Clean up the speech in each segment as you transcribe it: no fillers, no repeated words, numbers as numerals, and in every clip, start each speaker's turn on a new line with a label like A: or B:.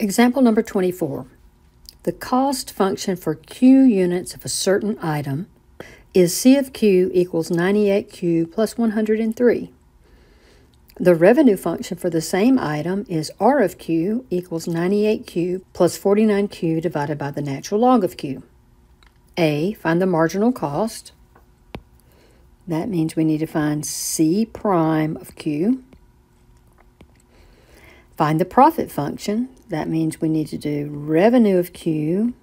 A: Example number 24. The cost function for Q units of a certain item is C of Q equals 98Q plus 103. The revenue function for the same item is R of Q equals 98Q plus 49Q divided by the natural log of Q. A, find the marginal cost. That means we need to find C prime of Q. Find the profit function. That means we need to do revenue of Q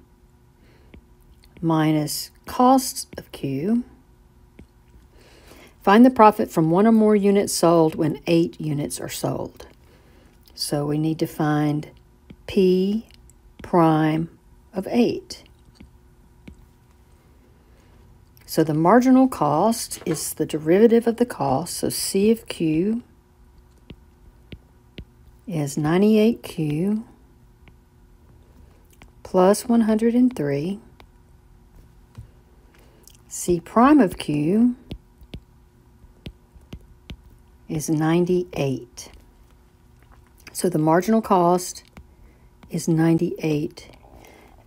A: minus costs of Q. Find the profit from one or more units sold when 8 units are sold. So we need to find P prime of 8. So the marginal cost is the derivative of the cost. So C of Q is 98Q plus 103. C prime of Q is 98. So the marginal cost is 98.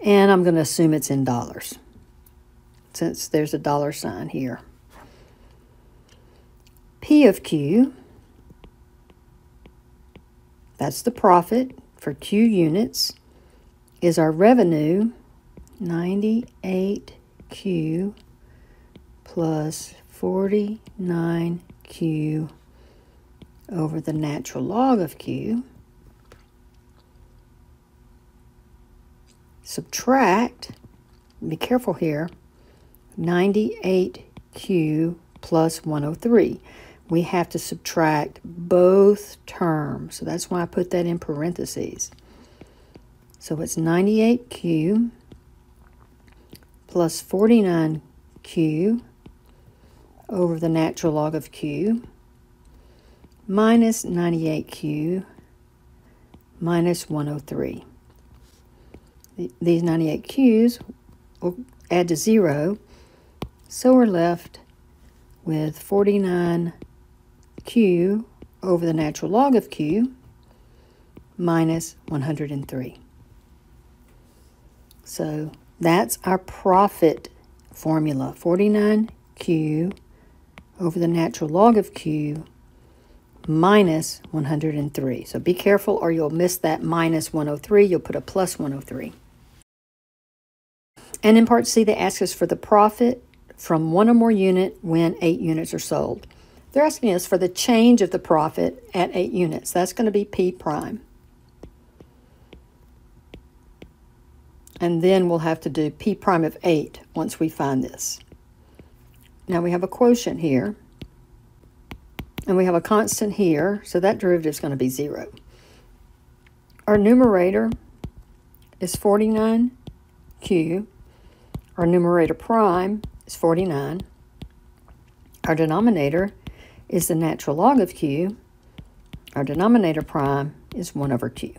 A: And I'm going to assume it's in dollars, since there's a dollar sign here. P of Q, that's the profit for Q units, is our revenue, 98Q plus 49Q over the natural log of Q. Subtract, be careful here, 98Q plus 103. We have to subtract both terms, so that's why I put that in parentheses. So it's 98Q plus 49Q over the natural log of Q minus 98Q minus 103. These 98Qs will add to 0, so we're left with 49Q over the natural log of Q minus 103. So that's our profit formula, 49Q over the natural log of Q minus 103. So be careful or you'll miss that minus 103. You'll put a plus 103. And in part C, they ask us for the profit from one or more unit when 8 units are sold. They're asking us for the change of the profit at 8 units. That's going to be P prime. And then we'll have to do P prime of 8 once we find this. Now we have a quotient here. And we have a constant here, so that derivative is going to be 0. Our numerator is 49Q. Our numerator prime is 49. Our denominator is the natural log of Q. Our denominator prime is 1 over Q.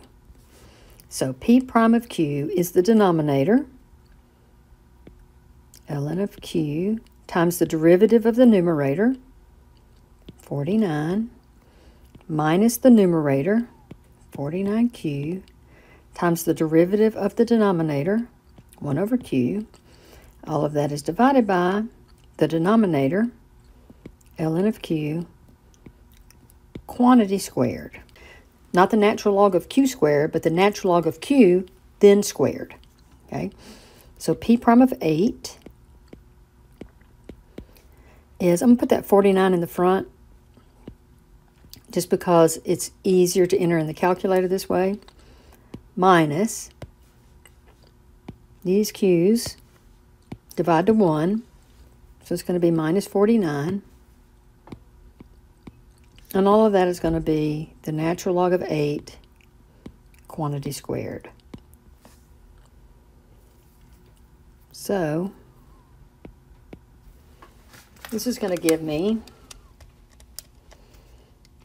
A: So P prime of Q is the denominator, ln of Q, times the derivative of the numerator, 49, minus the numerator, 49Q, times the derivative of the denominator, 1 over Q. All of that is divided by the denominator, ln of Q, quantity squared. Not the natural log of Q squared, but the natural log of Q, then squared. Okay, so P prime of 8 is, I'm going to put that 49 in the front, just because it's easier to enter in the calculator this way, minus these Q's, divide to 1, so it's going to be minus 49, and all of that is going to be the natural log of 8 quantity squared. So this is going to give me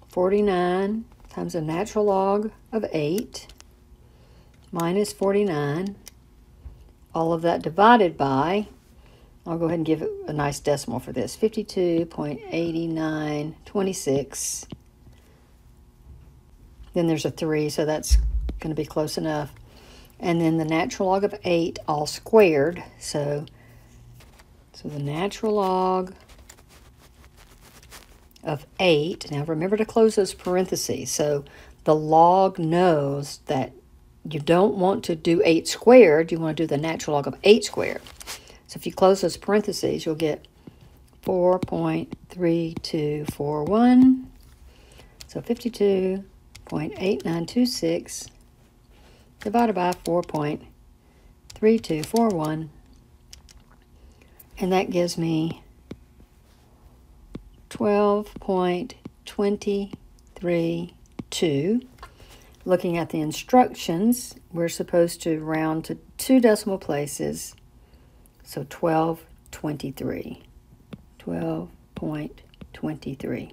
A: 49 times the natural log of 8 minus 49, all of that divided by, I'll go ahead and give it a nice decimal for this, 52.8926. Then there's a 3, so that's going to be close enough. And then the natural log of 8 all squared. So the natural log of 8. Now remember to close those parentheses. So the log knows that you don't want to do 8 squared. You want to do the natural log of 8 squared. So if you close those parentheses, you'll get 4.3241. So 52.8926 divided by 4.3241. And that gives me 12.232. Looking at the instructions, we're supposed to round to 2 decimal places. So 12.23. 12.23.